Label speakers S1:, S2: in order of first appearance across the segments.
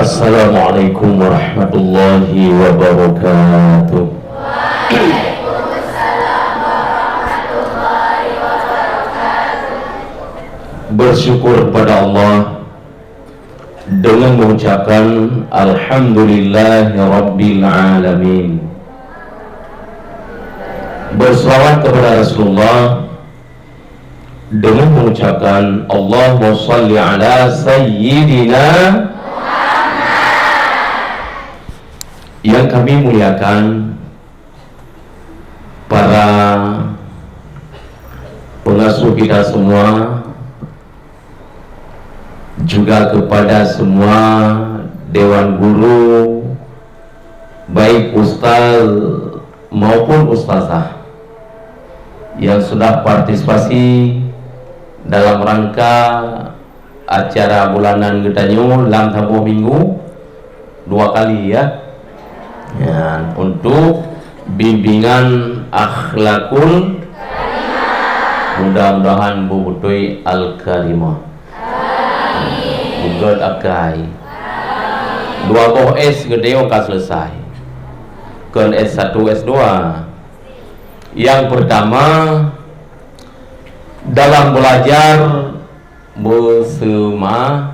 S1: Assalamualaikum warahmatullahi wabarakatuh. Bersyukur kepada Allah dengan mengucapkan Alhamdulillahi Rabbil Alamin. Berselawat kepada Rasulullah dengan mengucapkan Allahumma salli ala Sayyidina Muhammad. Yang kami muliakan para pengasuh kita semua, juga kepada semua dewan guru, baik ustaz maupun ustazah yang sudah partisipasi dalam rangka acara bulanan Gedanyo dalam tempoh minggu 2 kali ya, untuk bimbingan akhlakul mudah-mudahan bubutui al-karimah bugat akai 2 boh S gede ka selesai kan S1 S2. Yang pertama dalam belajar bersama,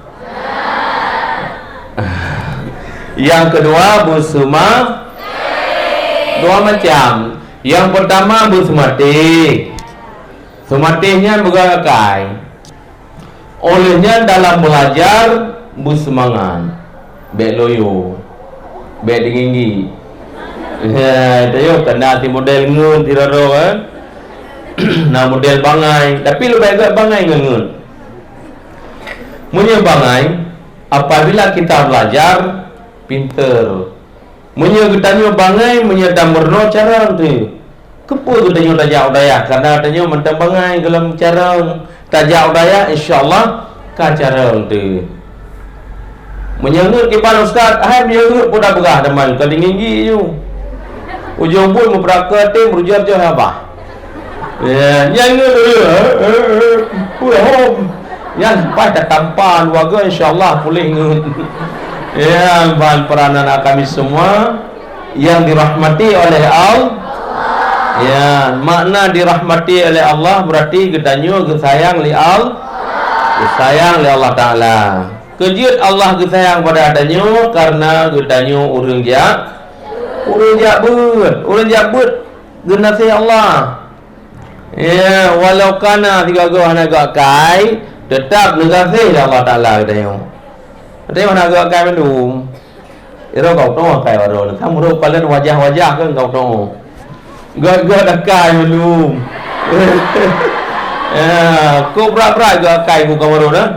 S1: yang kedua bersama dua macam. Yang pertama bersematih, sematihnya bergakai, olehnya dalam belajar bersemangat, bek loyo, bek dinginggi. Dia kena ti model ngun ti roro kan. Nah model bangai, tapi lebih agak bangai ngun. Munya bangai apabila kita belajar pinter. Munya getanyo bangai, munya damberno cara tu. Kepo getanyo tajak udaya karena getanyo mentang bangai dalam cara tajak udaya insyaallah ka cara tu. Menyengut kipan ustaz, hai menyengut pun dah berah teman kali nginggi you. Ujung pun memperakati berujar je apa? Ya, nyengut pulang. Ya, pas tak tampan warga insyaallah boleh ngut. Ya, bahan peranan kami semua yang dirahmati oleh Allah. Ya, makna dirahmati oleh Allah berarti gedanyo gesayang li Allah. Gesayang li Allah Taala. Kejut Allah gesayang pada adanyo karena gedanyo urang jak but genasi Allah. Ya, walau kana tiga hana gak kai tetap negasi Allah Taala gedanyo. Tapi mana agak kai belum. Iro kau tahu kai baru. Kamu ro paling wajah-wajah kan kau tahu. Gak dah kai belum. Ya, kau berat-berat gak kai bukan baru dah.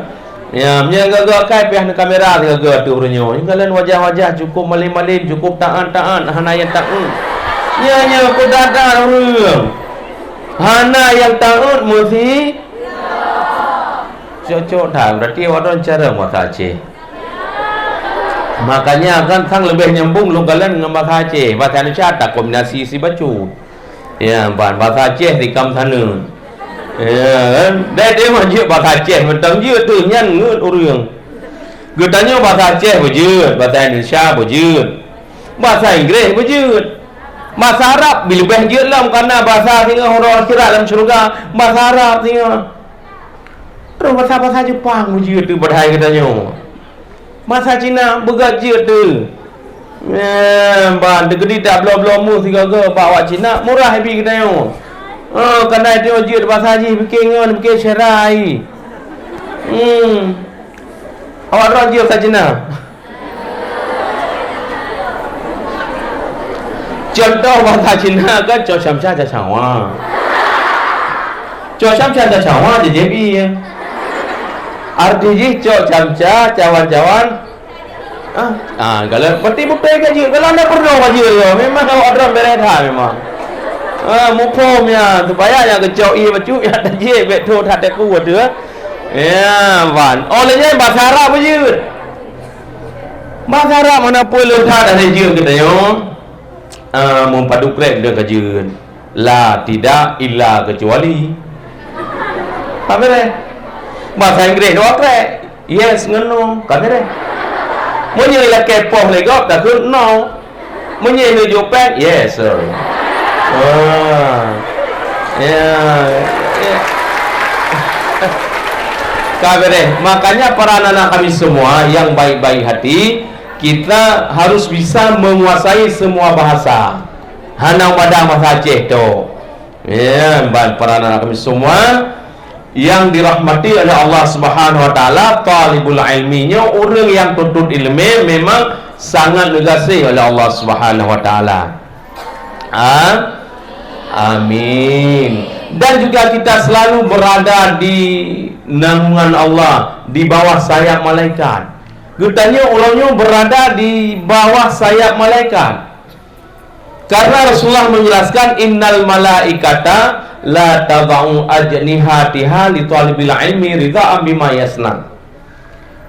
S1: Ya, menjaga kai pihak kamera tiga tu orangnya. Kalian wajah-wajah cukup malim-malim, cukup taat-taat, hana yang taat. Ya, kau dah orang. Hana yang taat mesti cocok dah. Berarti orang cara mata Aceh. Makanya kan sang lebih nyambung lu kalian dengan bahasa Aceh. Bahasa Indonesia tak kombinasi si bacu. Ya, bahasa Aceh di kam sana. Ya, dia majib bahasa Aceh mentang je tu nyan ngut orang. Getanya bahasa Aceh bejut, bahasa Indonesia bejut. Bahasa Inggeris bejut. Bahasa Arab bila bejut lah kerana bahasa singa orang akhirat dalam syurga, bahasa Arab singa. Terus bahasa Jepang bejut tu badai getanya. Bahasa Cina begajut tu. Ban degedi dak blo-blo mu sigaga bawa Cina murah habis getanya. Oh, kerana dia wajib bahasa haji bikin ngon bikin syarai. Awak orang dia bahasa Cina. Contoh bahasa Cina kan Cho Sham Cha Cha Chawa. Cho Sham Cha Cha Chawa je JB. Artinya Cho Sham Cha cawan-cawan. Kalau peti bupai gaji, kalau anda perlu gaji yo, memang awak orang beredha memang. Mupomnya supaya yang kecok i bacu ya taje betul tak ku ada. Ya, van. Olehnya bahasa Arab je. Bahasa Arab mana boleh tak ada je kita yo. Mempadu krek dia kajian. La tidak illa kecuali. Apa ni? Bahasa Inggeris dua krek. Yes ngono, kan ni. Munye la kepoh legok tak kun no. Munye ni jopen, yes sir. Kabeh, makanya para anak kami semua yang baik-baik hati, kita harus bisa menguasai semua bahasa. Hanang pada bahasa Aceh tu. Ya, para anak kami semua yang dirahmati oleh Allah Subhanahu wa taala, talibul ilminya, orang yang tuntut ilmu memang sangat dikasihi oleh Allah Subhanahu wa taala. Amin. Dan juga kita selalu berada di naungan Allah, di bawah sayap malaikat. Gutanya ulangnya berada di bawah sayap malaikat. Karena Rasulullah menjelaskan innal malaikata la tadau ajnihatiha li talibil ilmi ridha'an bima yasna.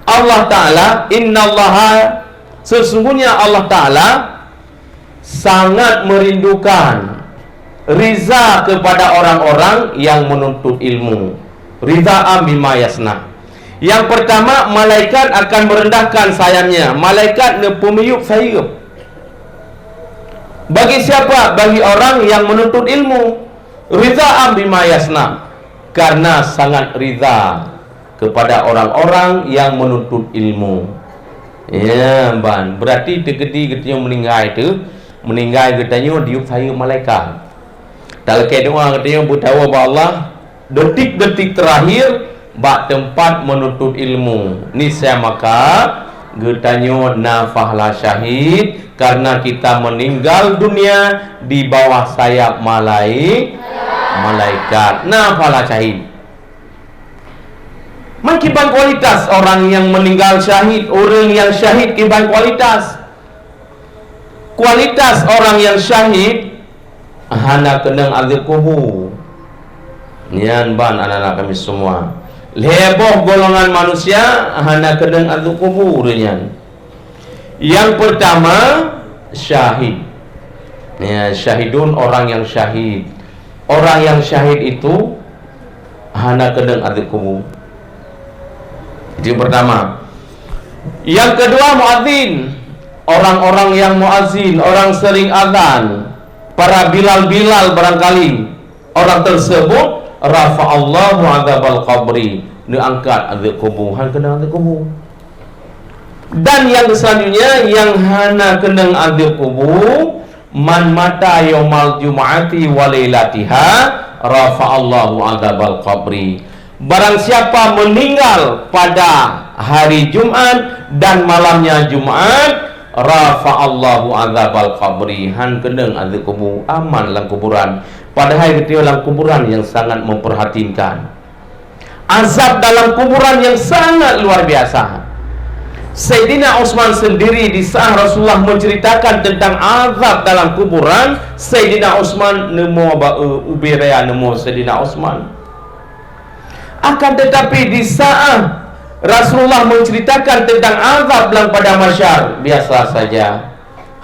S1: Allah taala, innallaha, sesungguhnya Allah taala sangat merindukan riza kepada orang-orang yang menuntut ilmu. Ridha'an bima yasna. Yang pertama, malaikat akan merendahkan sayapnya. Malaikat nepumiyuk sayup. Bagi siapa? Bagi orang yang menuntut ilmu. Ridha'an bima yasna, karena sangat ridha kepada orang-orang yang menuntut ilmu. Ya, ban. Berarti tegedi-gedinya meninggal itu, meninggal getanya diup sayup malaikat. Kalau kita doa katanya bertawa bahwa Allah detik-detik terakhir bak tempat menuntut ilmu. Niscaya maka getanya nafahlah syahid, karena kita meninggal dunia di bawah sayap malaikat. Nafahlah syahid. Makiban kualitas orang yang meninggal syahid, orang yang syahid kiban kualitas. Kualitas orang yang syahid hana kenang azab kubur. Nian ban anak-anak kami semua. Leboh golongan manusia hana kenang azab kubur nian. Yang pertama syahid. Ya, syahidun orang yang syahid. Orang yang syahid itu hana kenang azab kubur. Itu yang pertama. Yang kedua muadzin. Orang-orang yang muadzin, orang sering azan, para bilal-bilal barangkali orang tersebut rafa'allahu adzabal qabri, diangkat azab kubur, han kena azab kubur. Dan yang selanjutnya yang hana kena azab kubur, man mata yaumal jumu'ati wa lailatiha rafa'allahu adzabal qabri. Barang siapa meninggal pada hari Jumat dan malamnya Jumat, rafa'allahu adzabal qabri, han keneng azab kubur, aman dalam kuburan. Padahal ketika dalam kuburan yang sangat memperhatikan, azab dalam kuburan yang sangat luar biasa. Sayyidina Utsman sendiri di saat Rasulullah menceritakan tentang azab dalam kuburan, Sayyidina Utsman nemu ubiraya nemu Sayyidina Utsman. Akan tetapi di saat Rasulullah menceritakan tentang azab dalam pada masyar, biasa saja,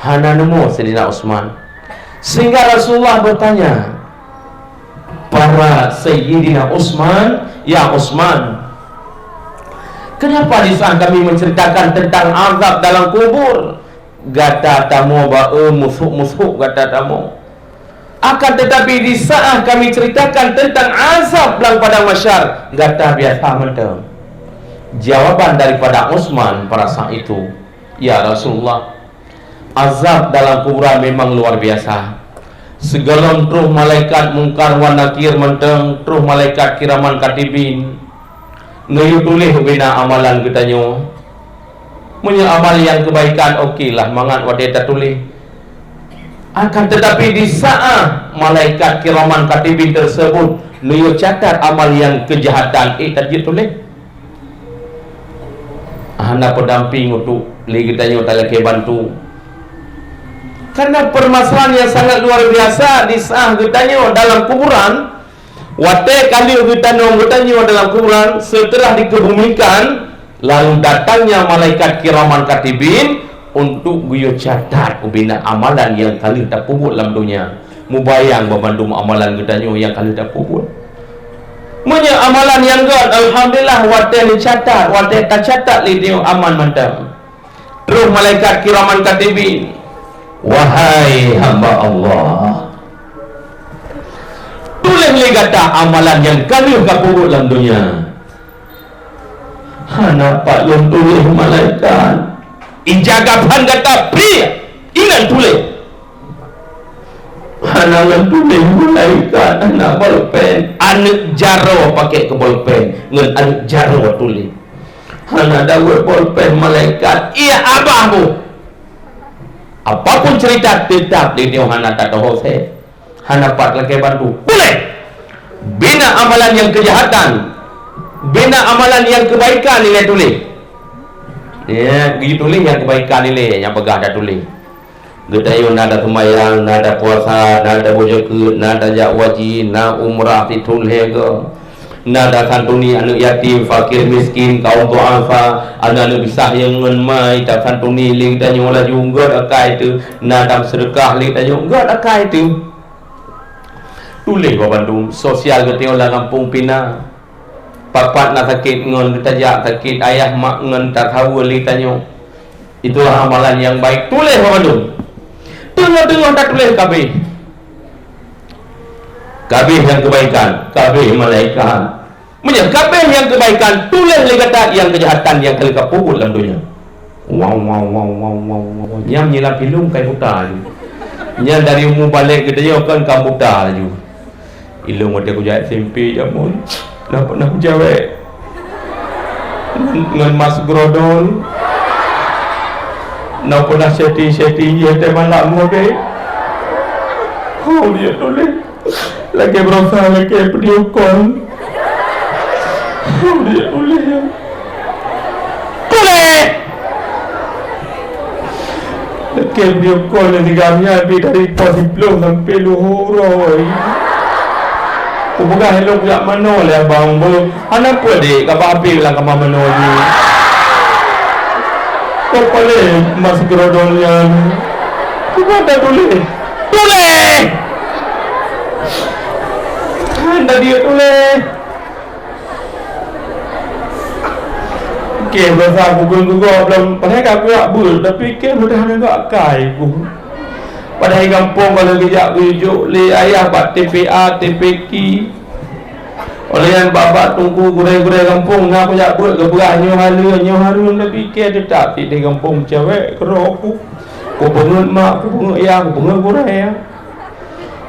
S1: hana nemu Sayyidina Utsman. Sehingga Rasulullah bertanya, para Sayyidina Utsman, ya Utsman, kenapa di saat kami menceritakan tentang azab dalam kubur, gata tamu ba'u musuh gata tamu. Akan tetapi di saat kami ceritakan tentang azab dalam pada masyar, gata biasa mentang. Jawaban daripada Utsman pada saat itu, ya Rasulullah, azab dalam kuburan memang luar biasa. Segalon truh malaikat mungkar wa nakir menteng, truh malaikat kiraman katibin nuyu tulis bina amalan getanyo. Punya amal yang kebaikan, okeylah mangat wa dia tulis. Akan tetapi di saat malaikat kiraman katibin tersebut nuyu catat amal yang kejahatan, tadi tulis. Hana pendamping untuk lagi tanya tak bantu. Karena permasalahan yang sangat luar biasa di saat kita dalam kuburan. Wate kali kita tanya dalam kuburan setelah dikebumikan, lalu datangnya malaikat kiraman katibin untuk guyo catat ubina amalan yang kali tak puput dalam dunia. Mubayang membantu amalan kita yang kali tak puput. Punya amalan yang god, alhamdulillah wate dicatat, wate tak catat li dia aman mantap. Ruh malaikat kiraman katibin, wahai hamba Allah, tulis li kata amalan yang kami kapuruk dalam dunia. Nampak yang tulis malaikat ijagapan kata pria ingat tulis. Yang tulis malaikat anak bolpen, anak jaro pakai ke bolpen ngan anak jaro tulis. Anak dawet bolpen malaikat, iya abahmu. Apapun cerita tetap di dia anak tak tahu saya. Anak pat lagi bantu. Boleh. Bina amalan yang kejahatan, bina amalan yang kebaikan nilai tulis. Ya, gitu tulis yang kebaikan nilai yang pegah dah tulis. Kita yang nada sembahyang, nada puasa, nada bojok, nada jakwaji, na umrah ditulis ke. Nada santuni anak yatim, fakir, miskin, kaum duafa, anak bisa yang menmai, tak santuni ling dan nyola juga akai itu, nada sedekah ling dan juga akai itu. Tulis Bandung sosial kita orang kampung Pina. Papat nak sakit ngon tajak sakit ayah mak ngon tak tahu li tanyo. Itulah amalan yang baik. Tulis Bandung. Tengok-tengok tak tulis kabeh. Kabeh yang kebaikan, kabeh malaikat. Menjadi kabeh yang kebaikan, tulis li kata yang kejahatan yang kali kapur dalam dunia. Wow. Nyam nyilam film kai buta je. Nyam dari umur balik ke dia kan kamu buta je. Ilmu ada ku jahit SMP jamun. Dah pernah jawab dengan mas grodol. Nak pernah setting dia teh malam ngode. Oh dia tulis. Lagi berusaha lagi video call. Oh dia tulis. Tulis. Lagi video call ni kami habis dari pos diplom sampai luhur. Bukan hello pula mana lah bang bang. Anak apa dek? Kapa api lah kapa mana ni? Kau boleh masuk gerodolnya. Kita dah boleh. Boleh. Anda dia boleh. Okay, bahasa aku gua belum. Padahal aku nak bul, tapi ke mudah nak kai aku. Padahal kampung kalau kejap rujuk le ayah buat TPA, TPK. Oleh yang bapak tunggu gurai-gurai kampung nak kejap buat ke beras nyohalu tapi ke tetap di kampung cewek kerok aku. Aku pengen mak, aku pengen ayah, aku pengen gurai ya.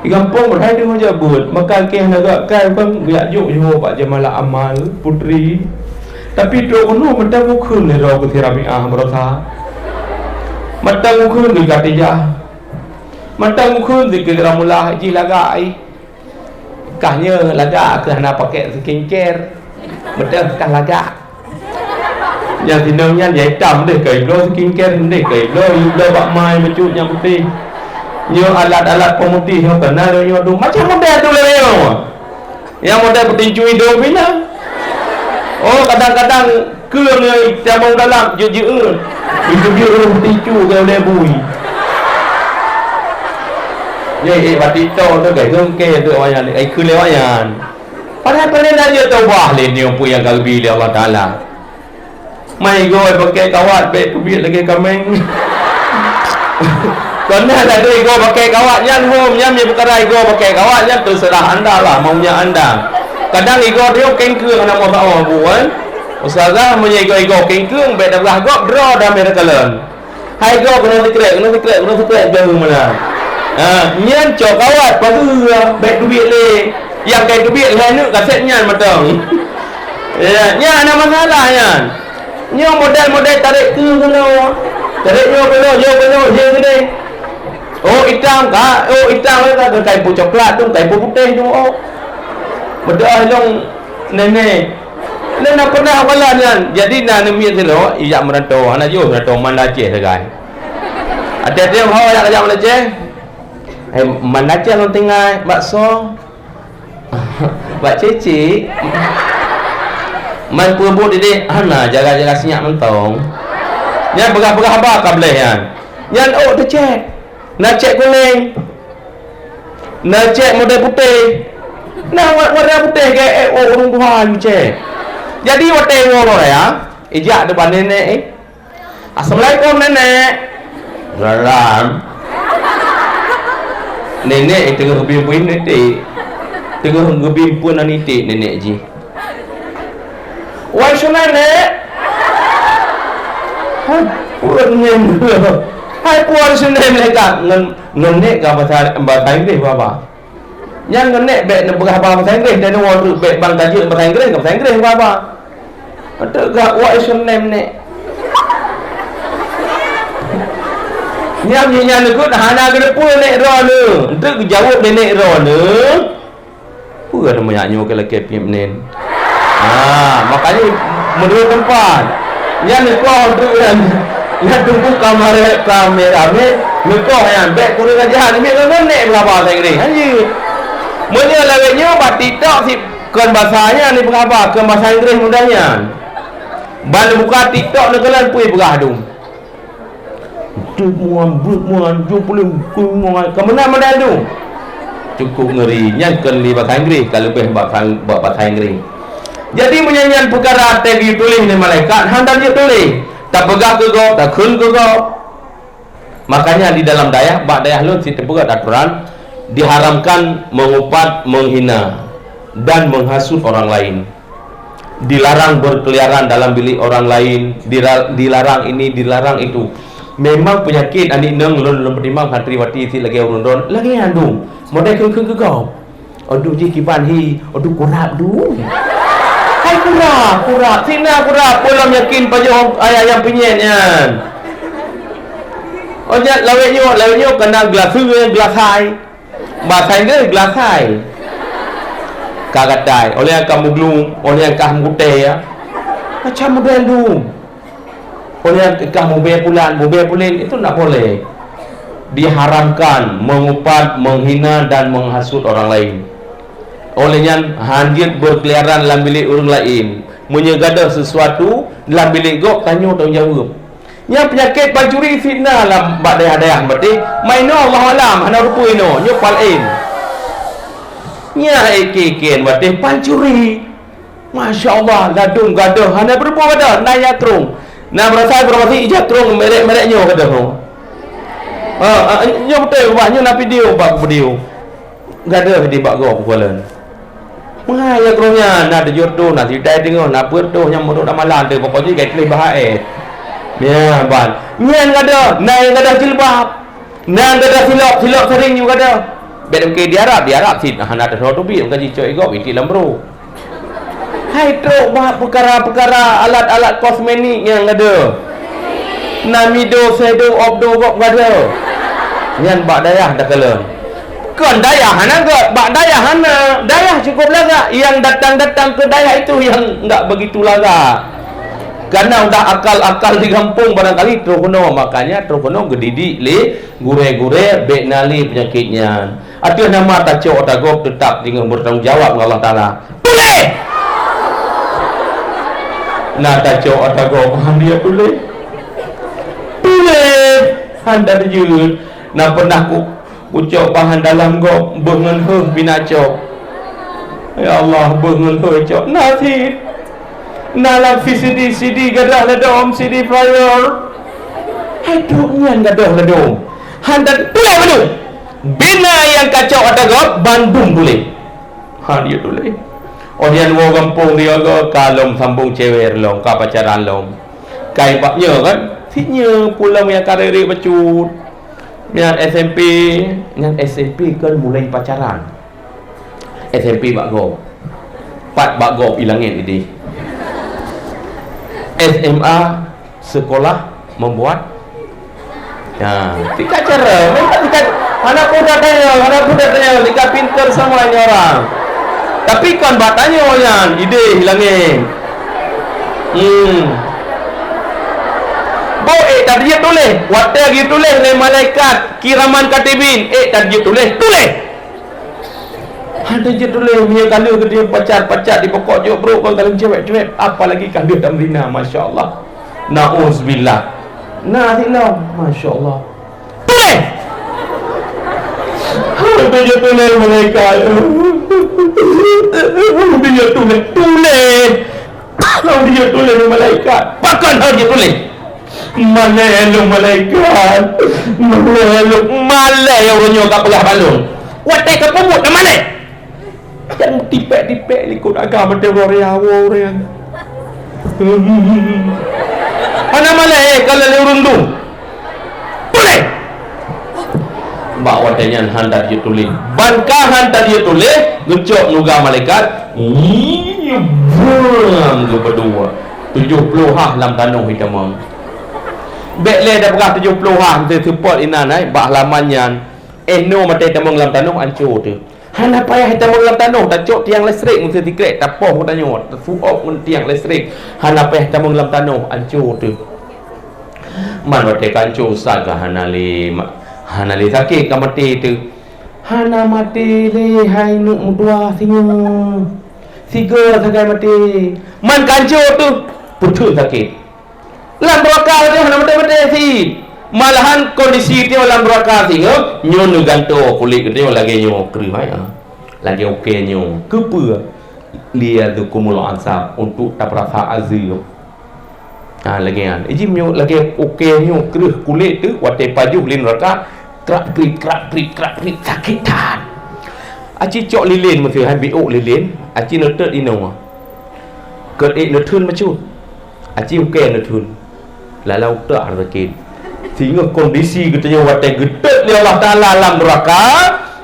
S1: Di kampung berhai dia kejap buat. Maka ke nak kai kan biar juk Pak Jamala Amal Putri. Tapi tu kono mentang ukun le ro ke terapiah berosa. Mentang ukun ke katijah. Matang ukun di keramula haji lagai. Kahnya laga ke hana pakai skincare. Betul kah laga. Yang tinangnya dia hitam deh kai lo skincare deh kai lo bak mai mecut yang putih. Nyo alat-alat pemutih yang kena nyo tu macam model tu le yo. Yang model petinju hidung bina. Oh kadang-kadang keurangnya cabang dalam je-je. Itu dia petinju kalau dia bui. Jadi batito tu kai gengke tu orang ai khư le wayan. Padahal dah dia tawah le ni umpu yang kalbi le Allah Taala. Mai goi pakai kawat bet kubit lagi kameng. Karena ada go pakai kawat yang home yang dia berkerai go pakai kawat yang terserah anda lah maunya anda. Kadang ego dia kengkeng anak mau bawa buan. Ustazah menyego ego kengkeng bet dah go draw dah mereka len. Hai go kena secret jauh mana. Nyan cok kawat padu baik duit le yang kayak duit le nu kaset nyan matang ya nyan ada masalah nyan nyo model tarik ke kena tarik yo kena je gede oh hitam ka ka kai pu coklat tu kai pu putih tu oh betul long nenek nak pernah kalah nyan jadi nak nemi tu lo iya merantau anak yo merantau mana Aceh segai ada dia mau nak kerja mana Aceh mana aja lo tengah bakso Pak Cici man purbut ini ana jaga-jaga senyap mentong yang begah-begah apa kableh yang oh tu cek nak cek kuning nak cek model putih nak warna putih ke orang Tuhan cek jadi wate ngoro ya ijak depan nenek Assalamualaikum nenek. Salam. Nenek tengah ngebim-bim nenek. Tengah ngebim pun nenek nenek ji. Wai sana nenek. Hai puan nenek. Hai puan sana nenek kan nenek ka bahasa Inggeris apa? Yang nenek baik nak bahasa Inggeris dan orang baik bang tajuk bahasa Inggeris apa? Ada gak wai sana nenek. Nyam nyan ikut hana kena pun nek ro ne. Entuk jawab nenek ro ne. Puan menyanyi ke laki pimnen. Makanya menurut tempat. Nyan ikut tu kan. Nyan tunggu kamera me. Nikah yang baik kurang ajar ni nenek berapa saya ni. Hanji. Mula lawanya bat TikTok si kan bahasanya ni berapa? Kan bahasa Inggeris mudahnya. Ban buka TikTok nak kelan pui bergadung. Muan kemana tu cukup ngeri nyangkan li bahasa Inggeris kalau lebih bahasa Inggeris. Jadi menyanyian perkara tadi tulis ni malaikat hantar dia tulis tak pegah ke kau tak kun ke kau. Makanya di dalam dayah lu si tempat aturan diharamkan mengupat, menghina dan menghasut orang lain. Dilarang berkeliaran dalam bilik orang lain, dilarang ini, dilarang itu. Memang penyakit anik neng lon pertimbang hantri wati si lagi urun lagi andu model ke kau aduh ji kiban hi aduh kurap du hai kurap sina kurap polam yakin pajong ayah yang penyetnya ojak lawetnya kena gelas hai bahasa Inggris gelas hai kagatai oleh yang kamu belum oleh yang kamu kute ya macam model du. Oleh kamu mobil pulen itu tak boleh. Diharamkan mengupat, menghina dan menghasut orang lain. Olehnya hanjit berkeliaran dalam bilik orang lain, menyegadah sesuatu dalam bilik gok tanya tanggung jawab. Yang penyakit pancuri fitnah dalam bak dayah-dayah berarti maino Allah alam hana rupu ino nyopal in. Nya ekiken berarti pancuri. Masya-Allah gaduh hana berbuat dah naya trung. Nah berasa ijat terung merek-mereknya kata tu. Nyo betul buatnya nak video Gak ada video bak go pukulan. Mengaya kerongnya nak jodoh nak sidai tengok nak perdoh yang modok amalan tu pokoknya kat kelih bahai. Ya ban. Nyen ada, nai ada jilbab. Nang ada silap sering juga ada. Bet ke di Arab sih nak ada tu bi ngaji coi go biti lambro. Hai truk perkara-perkara alat-alat kosmetik yang ada. Namido, shadow, obdo kok ada. Yang bak dayah dah kala. Kan dayah hana ke? Bak dayah hana. Dayah cukup laga. Yang datang-datang ke dayah itu yang enggak begitu laga. Karena udah akal-akal di kampung barangkali terkono. Makanya terkono gedidik li gure-gure bek nali penyakitnya. Ada nama tacok tagop tetap dengan bertanggung jawab dengan Allah Taala. Boleh. Nak tacok atagok dia boleh handa dijul nak pernah ku ucap bahan dalam gok bengen heuh binacok ya Allah bengen heuh cok nasib nalam CD gadah ledom CD player aduh nyan gadah ledom handa boleh bina yang kacau atagok Bandung boleh dia boleh. Odian wo kampung dia ke kalom sambung cewek long ka pacaran long. Kai baknya kan thinya pulang yang karere pecut. Yang SMP kan mulai pacaran. SMP bak go. Pat bak go ilangin ini. SMA sekolah membuat tika cara anak muda tanya tika pintar semuanya orang. Tapi kan batanya orang ide hilangin. Tadi dia tulis waktu lagi tulis oleh malaikat kiraman katibin tadi dia tulis ada je tulis punya kalau dia pacar di pokok je bro kalau cewek apalagi kalau dalam zina masya-Allah na'uzubillah masya-Allah tulis dia tulis malaikat dia tulis malaikat bahkan dia tulis Mana elok malaikat, mana elok malai orang nyoka pelah balon. Watai ke pemut ke mana? Yang tipek-tipek ikut agama teroriawa orang. Mana malai kalau lerundung? Boleh. Mbak watanya hantar dia tulis. Bankah hantar dia tulis, gecok nuga malaikat. Ini buang ke berdua. 70 hah dalam tanah hitam. Bekle dah berah 70 hah tu support inanai bah lamannya. No mate tamong dalam tanah hancur tu. Hana payah tamong dalam tanah tak cok tiang listrik mesti dikrek tak poh tanya. Fuok mun tiang listrik. Hana payah tamong dalam tanah hancur tu. Man mate hancur saga hanali sakit ka mati tu. Hana mati le hai nuk mudua singa. Siga sagai mati. Man hancur tu putus sakit. Lam neraka tu hana mati si. Malahan kondisi dia dalam neraka singa nyon ganto kulit dia lagi nyo kerih lagi okey nyo kepa dia tu kumul ansab untuk tak rasa azab lagi kan ijim nyo lagi okey nyo kerih kulit tu watai paju lin neraka krak krik sakitan aci cok lilin mesti hai biok lilin aci netet ino ket netun macu aci okey netun lalau tak sakit sehingga kondisi katanya watai gedet li Allah Ta'ala alam neraka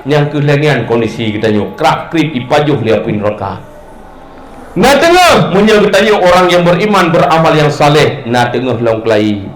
S1: yang kehilangan kondisi katanya krak krik ipajuh li api neraka na tengah munya katanya orang yang beriman beramal yang saleh na tengah long kelai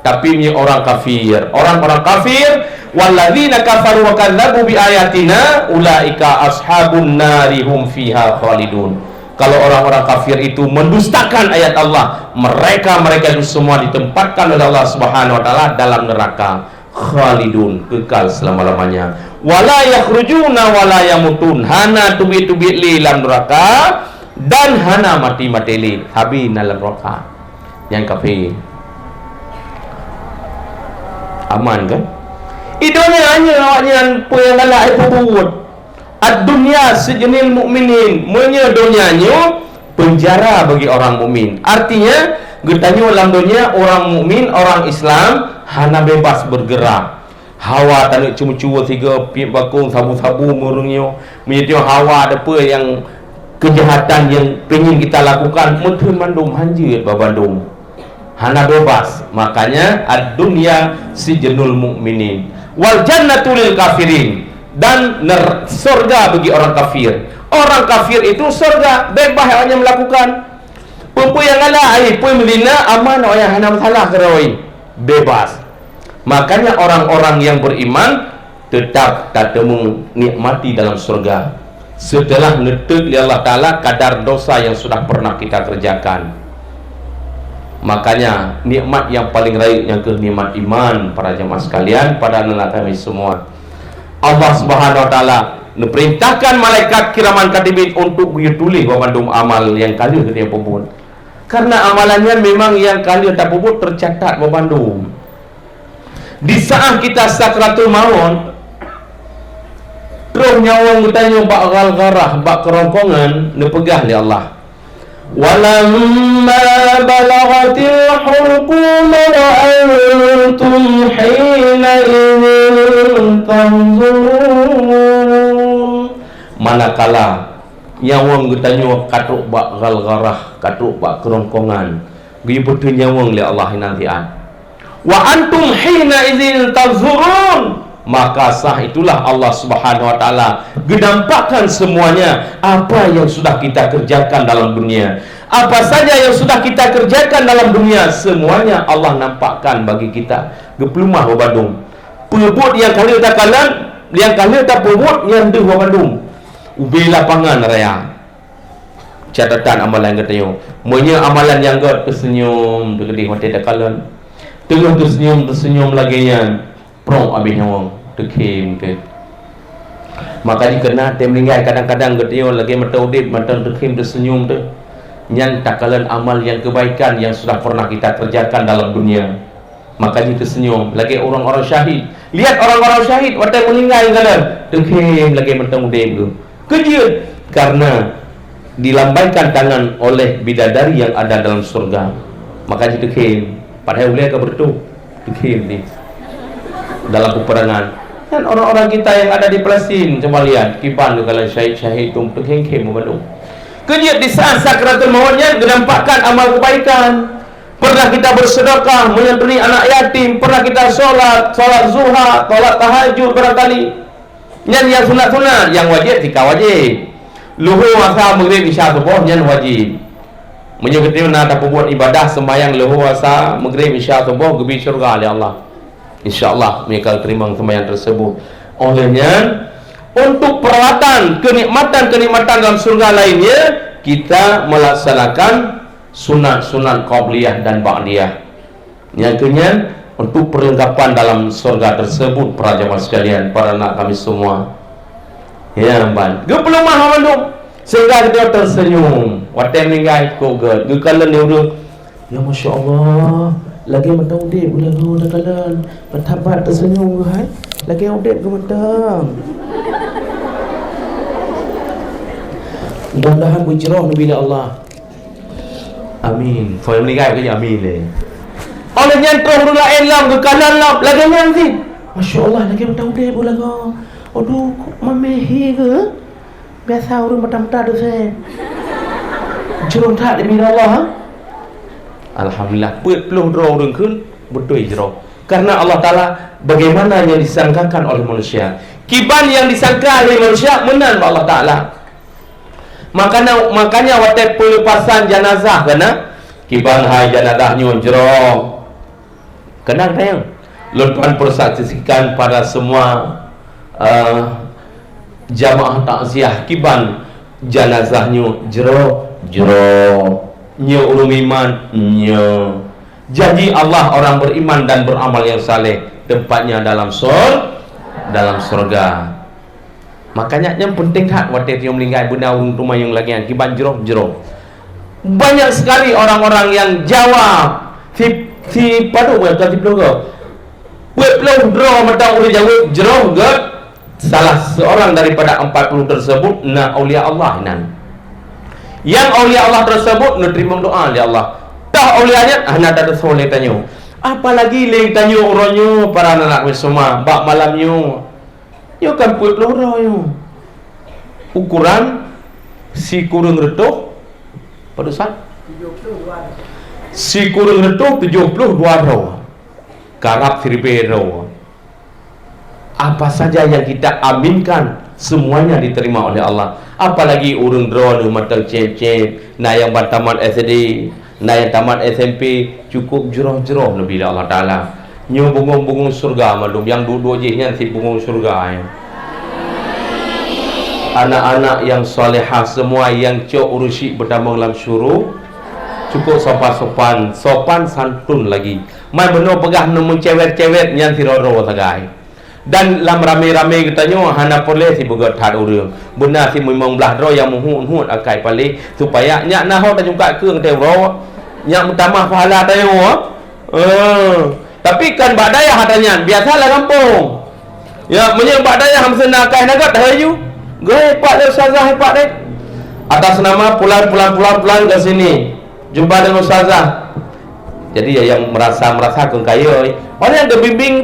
S1: tapi ni orang kafir orang-orang kafir walladzina kafaru wa kadzabu bi ayatina ulaika ashabun nari hum fiha khalidun. Kalau orang-orang kafir itu mendustakan ayat Allah, mereka itu semua ditempatkan oleh Allah Subhanahu wa taala dalam neraka khalidun, kekal selama-lamanya. Wala yakhrujuna wala yamutun, hana tubit-tubit li dalam neraka dan hana mati-mati li habis dalam neraka. Yang kafir aman kan? Idonya hanya awaknya yang galak itu buat. Ad-dunya sejenil mukminin, menye dunianya penjara bagi orang mukmin. Artinya getanya dalam dunia orang mukmin, orang Islam hana bebas bergerak. Hawa tak nak cuma-cuma tiga pihak bakung sabu-sabu murungnya. Menjadi hawa ada apa yang kejahatan yang ingin kita lakukan mungkin mandum hanjir babandum. Hana bebas. Makanya ad-dunya sejenul mukminin. Wal jannatu lil kafirin. Dan surga bagi orang kafir. Orang kafir itu surga bebas hanya melakukan pempu yang ala ai pun melina aman orang hana masalah keroi bebas. Makanya orang-orang yang beriman tetap tak temu nikmati dalam surga setelah netek li Allah Taala kadar dosa yang sudah pernah kita kerjakan. Makanya nikmat yang paling raih yang nikmat iman para jemaah sekalian, pada anak kami semua. Allah Subhanahu wa taala memerintahkan malaikat kiraman katibin untuk tulis bandung amal yang kali dia pebut. Karena amalannya memang yang kali tak pebut tercatat bandung. Di saat kita sakratul maut, terus nyawang bertanya bak galgarah, bak kerongkongan, nepegah li Allah. Walamma balagatil hulqum wa antum hina idzin tanzurun. Manakala nyawang bertanya katuk bak galgarah, katuk bak kerongkongan, gi betul nyawang li Allah nantian. Wa antum hina idzin tanzurun, maka sah itulah Allah Subhanahu wa taala gedampakkan semuanya apa yang sudah kita kerjakan dalam dunia. Apa saja yang sudah kita kerjakan dalam dunia, semuanya Allah nampakkan bagi kita. Geplumah Bandung. Pebut yang kali tak kalan, yang kali tak pebut yang deh Bandung. Ubi lapangan raya. Catatan amalan katanya. Monya amalan yang god tersenyum, tegedih mati tak kalan. Tengah tersenyum lagi yang prong abis nyawang tekim ke. Maka dikena dia meninggal kadang-kadang getio lagi mata udip mata tekim tersenyum tu. Yang takalan amal yang kebaikan yang sudah pernah kita kerjakan dalam dunia. Maka dia tersenyum lagi orang-orang syahid. Lihat orang-orang syahid waktu meninggal kadang tekim lagi mata udip tu. Kejut karena dilambaikan tangan oleh bidadari yang ada dalam surga. Maka dia tekim padahal ulai ke bertu dikim ni dalam peperangan. Dan orang-orang kita yang ada di Palestin, coba lihat kiban kalau syahid-syahid tu terhengkem membandung. Kerja di saat sakratul mautnya menampakkan amal kebaikan. Pernah kita bersedekah, menyantuni anak yatim, pernah kita solat zuha, solat tahajud barangkali. Yang sunat-sunat, yang wajib tika wajib. Luhur asa maghrib isya subuh yang wajib. Menyebutnya nak buat ibadah sembahyang luhur asa maghrib isya subuh gebi syurga oleh Allah. InsyaAllah mereka terima sembahyang tersebut. Olehnya untuk peralatan kenikmatan dalam surga lainnya, kita melaksanakan sunat-sunat qabliyah dan ba'diyah. Yang kemudian untuk perlengkapan dalam surga tersebut, para jemaah sekalian, para anak kami semua. Ya, ban. Gepelum mah mandung. Sehingga kita tersenyum. Waten ninggai ko ge. Gekalan ni urang. Ya masya-Allah. Lagi mentang dek bulan tu dah kalan. Bertabat tersenyum hai. Lagi update ke mentang. Mudah-mudahan berjerah bila Allah. Amin. Foi meninggal ke amin le. Olehnya terus lain lam ke kanan lam lagi nanti. Masya-Allah lagi mentang dek bulan tu. Aduh, memehi ke? Biasa orang mata-mata tu saya. Jerah tak demi Allah. Alhamdulillah, peluh draw orang kun betul jerah. Karena Allah Taala bagaimana yang disangkakan oleh manusia. Kiban yang disangka oleh manusia menan Allah Taala. Makanya waktu pelepasan jenazah kena kiban hai jenazah nyon jerah. Kena tayang. Lutuan persaksikan pada semua jamaah takziah kiban jenazahnya jero nya ulum iman nya janji Allah orang beriman dan beramal yang saleh tempatnya dalam surga. Makanya yang penting hak waktu yang meninggal benda rumah yang lagi yang kiban jero banyak sekali orang-orang yang jawab si padu buat tadi blogger weblow draw mata uri jawab jero salah seorang daripada 40 tersebut na aulia Allah nan. Yang aulia Allah tersebut nerima doa oleh Allah. Tah aulianya anak ada soleh tanya. Apalagi leng tanya orangnya para anak semua bak malamnya. Yo kan put loro yo. Ukuran si kurang retuh pada saat 72. Si kurang retuh 72 ro. Karap siripero. Apa saja yang kita aminkan semuanya diterima oleh Allah. Apalagi urung drone mata cep-cep, na yang tamat SD, na yang tamat SMP cukup jurah-jurah lebih Allah Taala. Nyo bungung-bungung surga malum yang dua-dua jihnya si bungung surga ya. Anak-anak yang solehah semua yang cok urusi berdamang dalam syuruk cukup sopan santun lagi. Mai benar pegah nemu cewek-cewek yang tiroro tagai. Dan lam rame-rame katanya hana boleh si bugat had urang benar si memang belah ro yang menghut akai pale supaya nyak naho ta jungka keung te ro nyak utama pahala tayo tapi kan badaya hatanya biasalah kampung ya menyang badaya hamsen akai nagat hayu gue pak le ustazah pak dek atas nama pulang ke sini jumpa dengan ustazah jadi ya yang merasa keung kaya orang yang kebimbing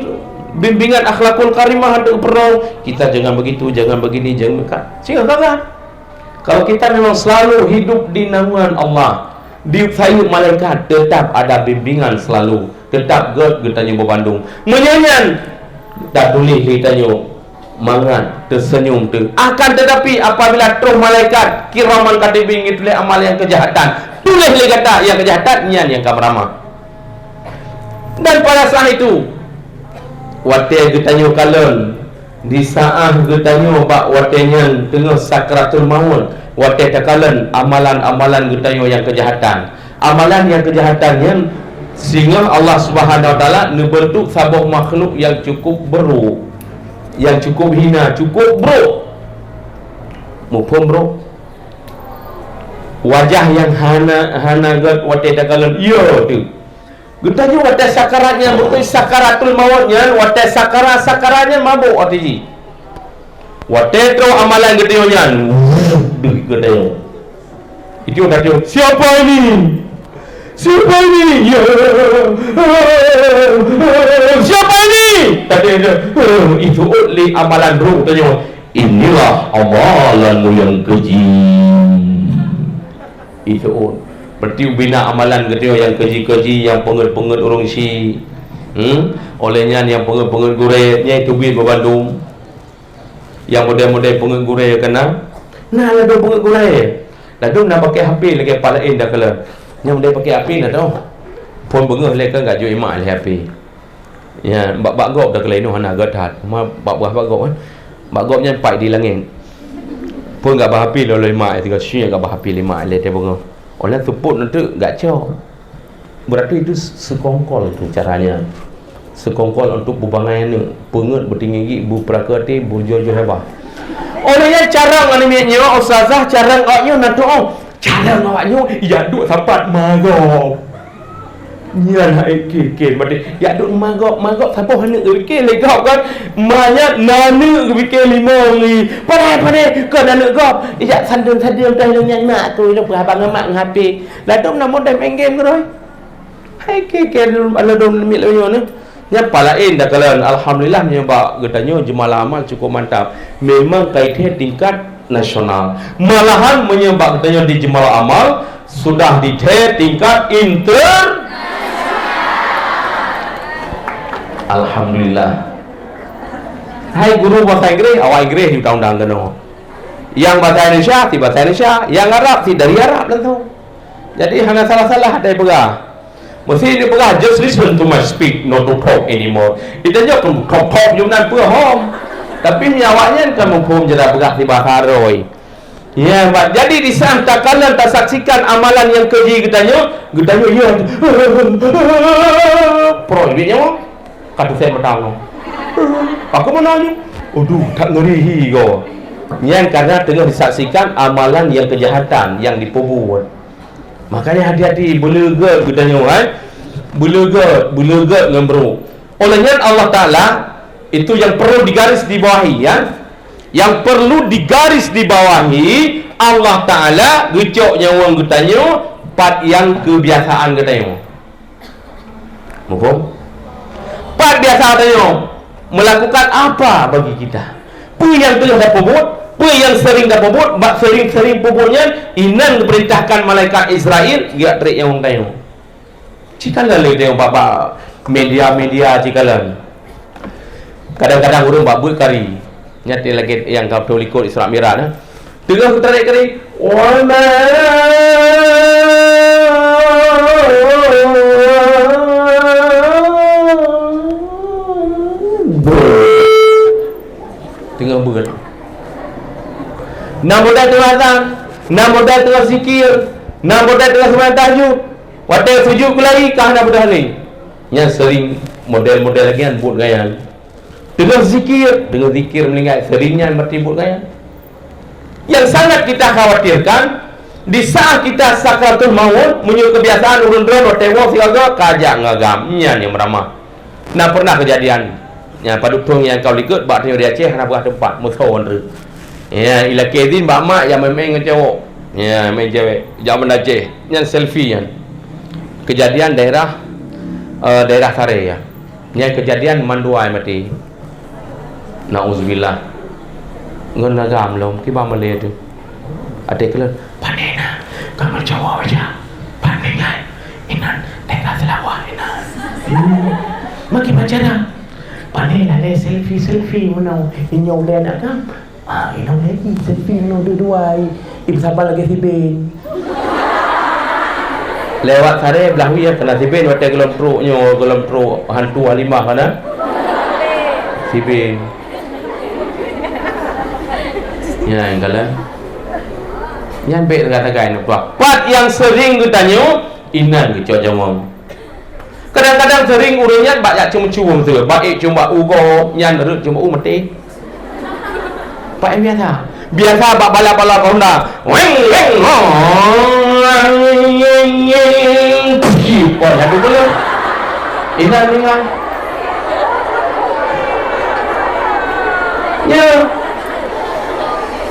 S1: bimbingan akhlakul karimah untuk perlu kita jangan begitu, jangan begini, jangan begitu. Sehingga kagak. Kalau kita memang selalu hidup di naungan Allah, di sayup malaikat tetap ada bimbingan selalu, tetap getanya berbandung. Menyanyian tak tulis ditanya mangan tersenyum tu. Akan tetapi apabila terus malaikat kiraman katibing itu amal yang kejahatan, tulis lagi kata yang kejahatan yang kamramah. Dan pada saat itu wate getanyo kalon di saat getanyo bak watenya tengah sakratul maut wate takalan amalan-amalan getanyo yang kejahatan yang sehingga Allah Subhanahu wa taala membentuk sebuah makhluk yang cukup buruk yang cukup hina cukup buruk mufhum bro wajah yang hana gat wate takalan iyo tu getanya wate sakaratnya betul sakaratul mautnya wate sakaratnya mabuk arti wate tu amalan getanya getanya itu tadi siapa ini Siapa ini? Ya. Siapa ini? Tadi itu oleh amalan roh tanya. Inilah amalanmu yang keji. Itu berarti bina amalan kita yang keji-keji, yang penget-penget orang si. Olehnya yang penget-penget gurenya itu bin Bandung. Yang model-model penget gure kena. Nah, lado penget gure. Lado nak pakai HP lagi palain dah kala. Yang model pakai HP dah tahu. Pun bengah lek enggak jo imak le HP. Ya, bak gop dah kala inu hana gadat. Ma bak gop kan. Bak gopnya pai di langit. Pun enggak bah HP lo imak tiga syi enggak bah HP lima le te bengah. Oleh tuput nanti enggak cok. Berarti itu sekongkol tu caranya. Sekongkol untuk bubangai ni penget bertinggi bu prakati bu jojo hebat. Olehnya cara nganimnya ustazah cara ngaknya nak doa. Cara ngaknya ya duk sampai magop. Nya nak ke berarti ya duk magop siapa hendak ke legap kan. Manya nanu ke lima ni. Padai ke nanu gop. Ya sandung dah yang nak tu dah abang mak ngapi. Lah tu nak modal main game ke. Hai ke ala dom mil ni. Yang palain dah kalian alhamdulillah menyebab katanya jemaah amal cukup mantap. Memang kaitnya tingkat nasional. Malahan menyebab katanya di jemaah amal sudah di tingkat alhamdulillah. Hai guru bahasa Inggris, awal Inggris di undang-undang kena. Yang bahasa Indonesia di bahasa Indonesia, yang Arab di dari Arab dan tu. Jadi hanya salah-salah ada pegah. Mesti dia pegah just listen to my speak, not to talk anymore. Itu je talk Yunan pun home. Tapi nyawanya kamu pun jadi pegah di bahasa Roy. Ya, jadi di sana tak kalian tak saksikan amalan yang keji katanya ya. Pro ini nyawa. Kata saya bertanya. Aku mana ni? Aduh, tak ngeri go. Yang karena tengah disaksikan amalan yang kejahatan yang diperbuat. Makanya hati-hati belegat katanya kan. Belegat dengan bro. Olehnya Allah Taala itu yang perlu digaris di bawahi ya. Yang perlu digaris di bawahi Allah Taala gecok nyawa katanya pat yang kebiasaan katanya. Mufaham? Pat biasa katanya melakukan apa bagi kita? Apa yang telah dapat buat? Apa yang sering dapat buat? Sering pupuknya inan diperintahkan malaikat Israel dia trik yang tanya. Cikalah le tengok bapa media cikalan. Kadang-kadang urang buat buat kari. Nyati lagi yang Katolikot Islam Miran nah. Tengah tarik kari. Tengah berat. Nak modal tengah azan, nak modal tengah zikir, nak modal tengah sembahyang tahajud. Wadah sujud kelari kah nak bedah ni. Yang sering model-model lagi kan buat gaya. Tengah zikir meninggal seringnya mati buat gaya. Yang sangat kita khawatirkan di saat kita sakaratul maut menyuruh kebiasaan urun-urun tengok segala kajak ngagamnya yang meramah. Nah pernah kejadian yang padutong yang kau likut bak tengok dia Aceh nak buat tempat musuh tu. Ya ila kedin bak mak yang main cewek. Ya main cewek zaman Aceh yang selfie yang kejadian daerah Sare ya. Yang kejadian manduai mati. Nauzubillah. Ngon agam lom ki ba male tu. Ade kala pandai na. Kamu Jawa aja. Pandai kan. Inan daerah Selawah inan. Maki macam pandai lah le selfie mana. Inyong le nak kan. Inyong lagi selfie no dua-dua. Ibu sabar lagi si Ben. Lewat Sare belah ya kena si Ben watai gelom truk hantu halimah kana. Si Ben. Ya engkala. Yang baik kata-kata ni pat yang sering ditanya inan ke jawab. Kadang-kadang sering urangnya banyak cuma-cuma tu. Baik cuma ugo nyan rut cuma mati. Pak biasa bak balap-balap Honda. Weng. Kau nak dulu. Inan. Ya.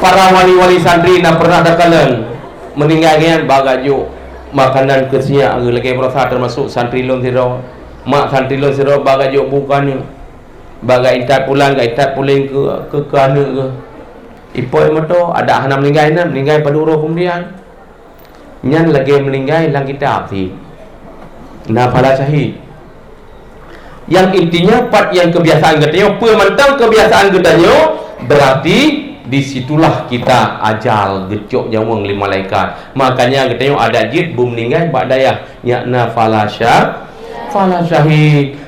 S1: Para wali-wali santri nak pernah ada kalian meninggalkan bagajo makanan kesiak lagi perasa termasuk santri long siro mak santri long siro bagai jok bukannya bagai intat pulang ke kana ke ipoi moto ada hana meninggal paduro kemudian nyan lagi meninggal lang kitab si na pala syahid yang intinya yang kebiasaan katanya pemantang kebiasaan katanya berarti disitulah kita ajal gecok jawang lima malaikat. Makanya katanya ada jid bum meninggal badayah yakna fala syahid.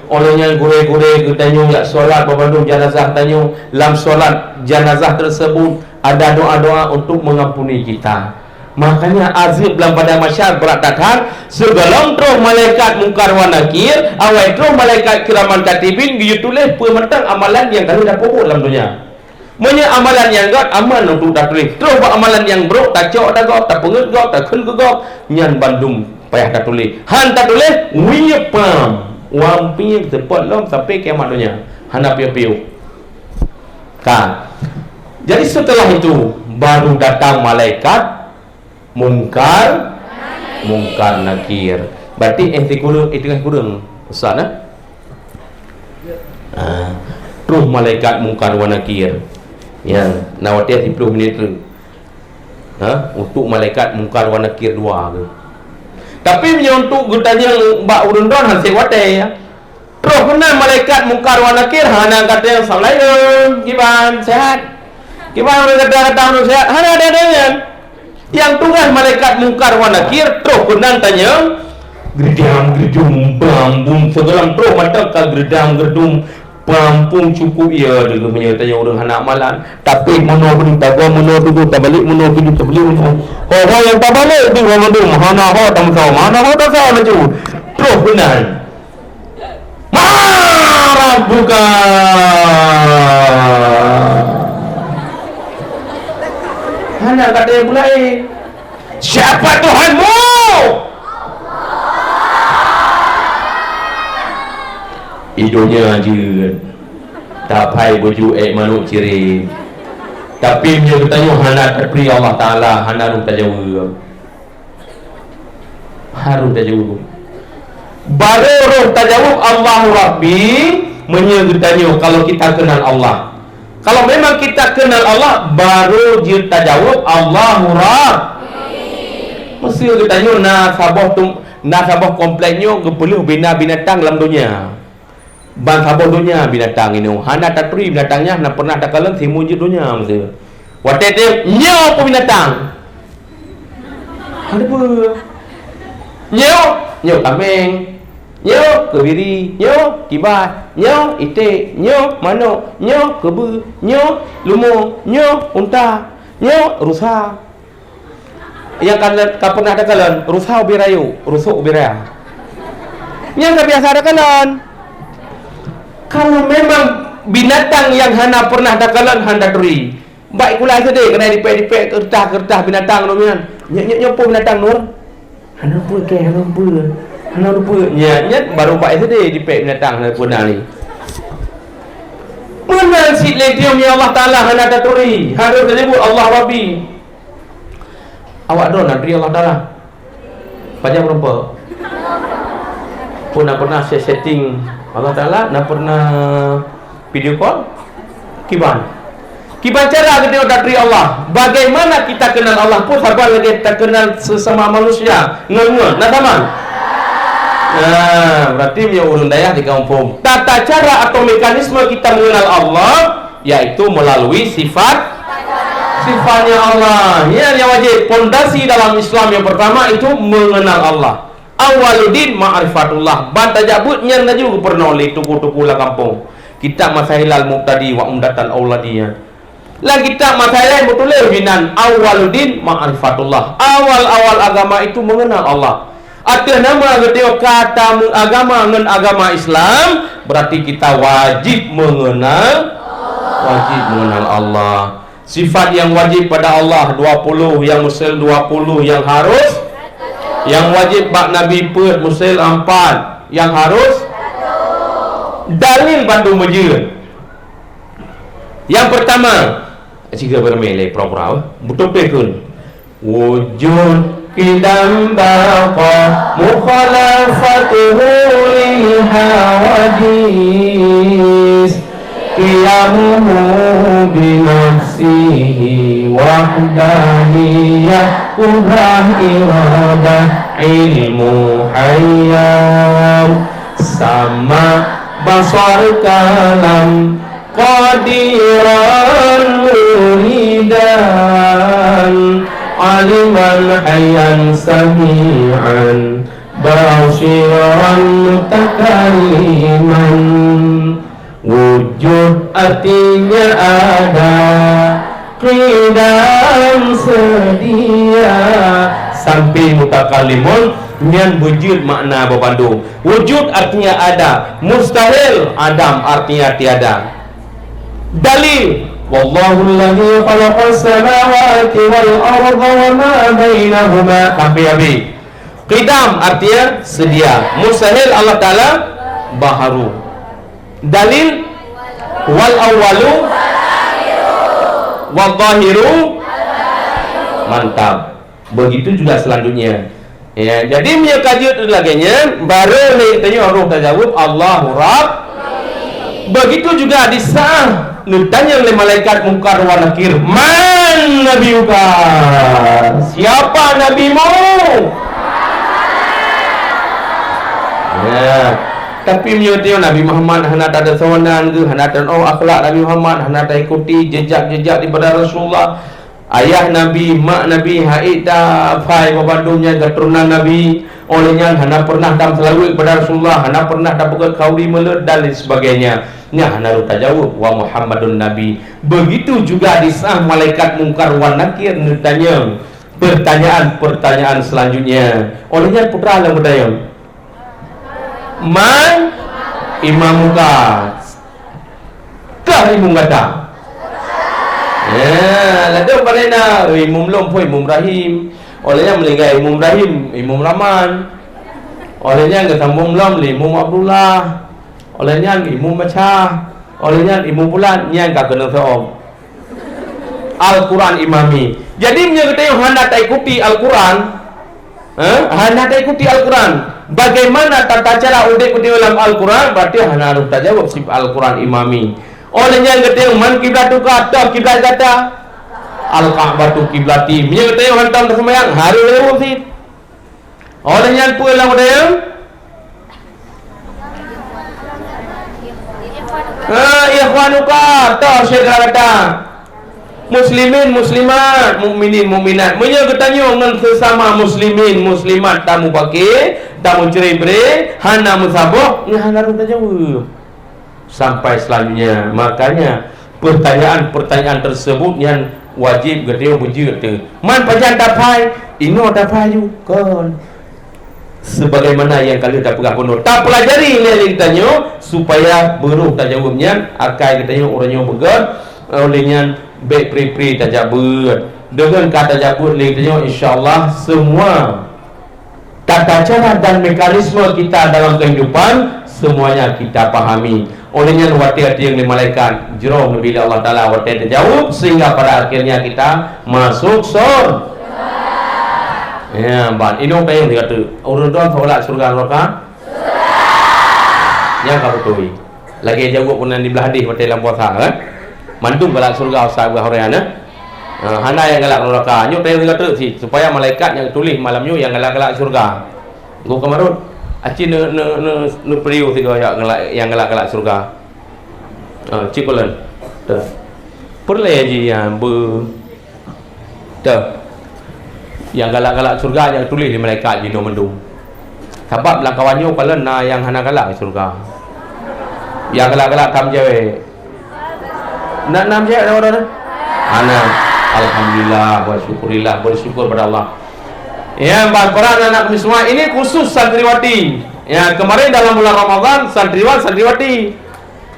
S1: Olehnya gure-gure katanya yak solat babandung jenazah tanya dalam solat jenazah tersebut ada doa-doa untuk mengampuni kita. Makanya azib dalam pada masyarakat beratatan sebelum terus malaikat mungkar wa nakir awal terus malaikat kiraman katibin dia tulis pementang amalan yang kalau dah pokok dalam dunia. Punya amalan yang gak aman untuk dah tulis. Terus buat amalan yang buruk tak cok dah gak, tak pengut gak, tak kun gak. Nyan bandung payah tak tulis. Han tak tulis, wiye pam. Wampi sepot lom sampai kiamat dunia. Hana piu-piu. Kan. Jadi setelah itu baru datang malaikat mungkar nakir. Berarti itu kan kurang besar nah. Terus malaikat mungkar wa nakir. Yang nawatiah 10 minit tu. Untuk malaikat mungkar wa nakir 2 ke. Tapi untuk gutanya mbak urundon hasil wate ya. Terus kena malaikat mungkar wa nakir hana kata assalamualaikum, gimana sehat? Gimana kata sehat? Hana ada dengan. Yang tugas malaikat mungkar wa nakir terus kena tanya gedung bambung segelam terus mata ka gedung Pampung cukup ya dengan menyertai orang anak malam. Tapi mana pun tak gua mana tu tak balik mana tu tak balik mana. Orang yang tak balik tu orang tu mana ho tak tahu mana ho tak tahu maju. Terus benar. Marah buka. Anak kata mulai. Siapa Tuhanmu? Hidupnya je tak pai baju manuk ciri. Tapi dia bertanya hana terperi Allah Ta'ala hana rum tak jawab. Harum tak jawab. Baru roh tak jawab Allahu Rabbi menyertanya kalau kita kenal Allah. Kalau memang kita kenal Allah baru dia tak jawab Allahu Rabbi. Mesti dia tanya nasabah kompleknya kepeluh binatang dalam dunia. Bang sabah dunia binatang ini hana tatri binatangnya hana pernah tak kalah simujud dunia mesti watet dia nyo apa binatang ada apa nyo kambing nyo kebiri nyo kibat nyo itik nyo manuk nyo kebu nyo lumo nyo unta nyo rusa yang pernah ada kalah rusa ubirayu rusuk ubiraya yang tak biasa ada kalah. Kalau memang binatang yang hana pernah dakalan handa teri baik pula saja kena dipek kertas binatang nombor nyok binatang nur hana apa nyat baru baik saja dipek binatang pun ni mana si letium ya Allah Ta'ala hana teri harus disebut Allah Rabbi awak don nadri Allah Ta'ala banyak berapa pun pernah saya setting Allah Ta'ala nak pernah video call kiban cara kita datri Allah bagaimana kita kenal Allah pun sabar lagi kita kenal sesama manusia ngengen nak sama berarti punya urun daya di kampung tata cara atau mekanisme kita mengenal Allah yaitu melalui sifatnya Allah yang wajib pondasi dalam Islam yang pertama itu mengenal Allah. Awaludin ma'rifatullah banta jabutnya naju pernah oleh tuku-tuku la kampung kita masailal muqtadi wa umdatal auladiyah lah kita masailal betul binan awaludin ma'rifatullah awal agama itu mengenal Allah ada nama dia kata agama ngen agama Islam berarti kita wajib mengenal Allah sifat yang wajib pada Allah 20 yang musil 20 yang harus yang wajib bak Nabi put musil 4 yang harus dalil bandu mejun yang pertama jika bermele pura-pura betul pekun wujud Kidam baqa mukhalafatuhu lil hawadis qiyamuhu binafsihi wahdaniyah kubrah iradah ilmu hayyam sama basar kalam qadiran muridan aliman hayyan sami'an basiran mutakalliman. Wujud artinya ada, qidam sedia, sampai mutakallimun nyan wujud makna berpandu. Wujud artinya ada, mustahil adam artinya tiada. Dalil wallahu alladhi khalaqas samawati wal arda wa ma bainahuma sampai habis. Qidam artinya sedia, mustahil Allah Ta'ala baharu. Dalil wal awwalu wal zahiru, mantap. Begitu juga selanjutnya. Ya, jadi punya kajian laginya baru ni tanya roh tajawub Allahu Rabb. Begitu juga disah ditanya oleh malaikat mungkar wa nakir, man nabiyuka, siapa nabimu? Ya, tapi menyuruh Nabi Muhammad hendak ada sawanan ke, hendak ada akhlak Nabi Muhammad, hendak ada ikuti jejak-jejak daripada Rasulullah. Ayah Nabi, mak Nabi, haida fai membandungnya keturunan Nabi. Olehnya hendak pernah dam selalu kepada Rasulullah, hendak pernah dapat kauli melud dan lain sebagainya. Nya hendak tajawub wa Muhammadun Nabi. Begitu juga disah malaikat mungkar wa nakir ditanya pertanyaan selanjutnya. Olehnya putra yang bertanya, man imamuka, kah imam kata? Ya, lalu mana imam lom pun imam Rahim. Olehnya melingkai imam Rahim, imam Rahman. Olehnya ketambung lom imam Abdullah. Olehnya imam Macah. Olehnya imam Bulan yang kah kena seom. Al-Quran imami. Jadi menyebut yang hendak ikuti Al-Quran, hendak ikuti Al-Quran. Bagaimana tata cara untuk ikuti dalam Al-Quran? Berarti harus tajawab sif Al-Quran imami. Olehnya yang man kiblatuka atau kiblat kata Al-Ka'batu kiblati. Menyebut yang hantam tersemayang hari lewat sih. Olehnya pun dalam yang ikhwanuka atau syekh kata muslimin muslimat, mukminin mukminat. Menyebut dengan sesama muslimin muslimat tamu pakai tamu cerai-berai hana musabok ni hana ruta jauh sampai selanjutnya. Makanya pertanyaan tersebut yang wajib geteu puji geteu man pajan dapai ino dapai juga sebagaimana yang kalian dah pegang penuh tak pelajari ni ditanya supaya beruh tajawubnya akai ditanya orangnya begat olehnya baik pri-pri tajabut dengan kata tajabut ditanya insyaallah semua tata cara dan mekanisme kita dalam kehidupan semuanya kita pahami. Olehnya hati-hati yang malaikat jero bila Allah Taala wati terjawab sehingga pada akhirnya kita masuk surga. Ya, ban ini apa yang dikata urun don tolak surga neraka? Surga. Yang kau betul. Lagi jawab pun di belah hadis mati dalam puasa kan? Mantum galak surga usah Hurairah. Hana yang galak neraka. Nyo tayang kata si supaya malaikat yang tulis malam nyo yang galak-galak surga. Go kamarut. Aci ne priu tiga yang galak-galak surga. Cikolan. Dah. Perle ji yang dah. Yang galak-galak surga yang tulis di malaikat di mendung. Sebab langkawannya kalau na yang hana galak surga. Yang galak-galak kam jewe. Nak nam je orang hana. Alhamdulillah wa syukurillah, bersyukur pada Allah. Ya, para anak semua ini khusus santriwati. Ya, kemarin dalam bulan Ramadan santriwati.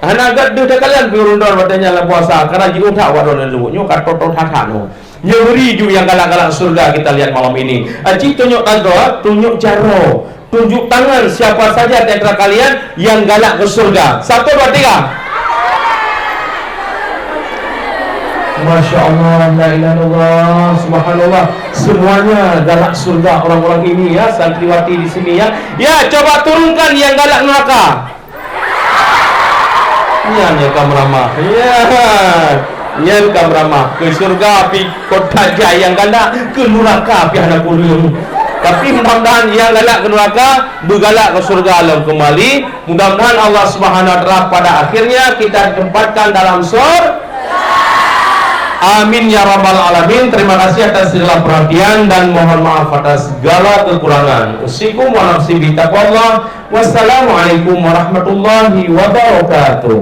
S1: Hana gaduh dah kalian berundor badannya dalam puasa karena jiu tak wadon dulu. Nyo kat toton hatano. Nyeri ju yang galak-galak surga kita lihat malam ini. Aci tunjuk tago, tunjuk jaro, tunjuk tangan siapa saja di antara kalian yang galak ke surga. 1 2 3. Masya Allah, la ilaha illallah, subhanallah. Semuanya galak surga orang-orang ini ya, santriwati di sini ya. Ya, coba turunkan yang galak neraka. Ya, kamramah. Ya. Ya, kamramah ke surga pi kota jaya yang galak, ke neraka pi anak kulung. Tapi mudah-mudahan yang galak ke neraka bergalak ke surga alam kembali. Mudah-mudahan Allah Subhanahu wa taala pada akhirnya kita ditempatkan dalam surga. Amin ya rabbal alamin. Terima kasih atas segala perhatian dan mohon maaf atas segala kekurangan. Usikum wa nafsi bi taqwallah. Wassalamualaikum warahmatullahi wabarakatuh.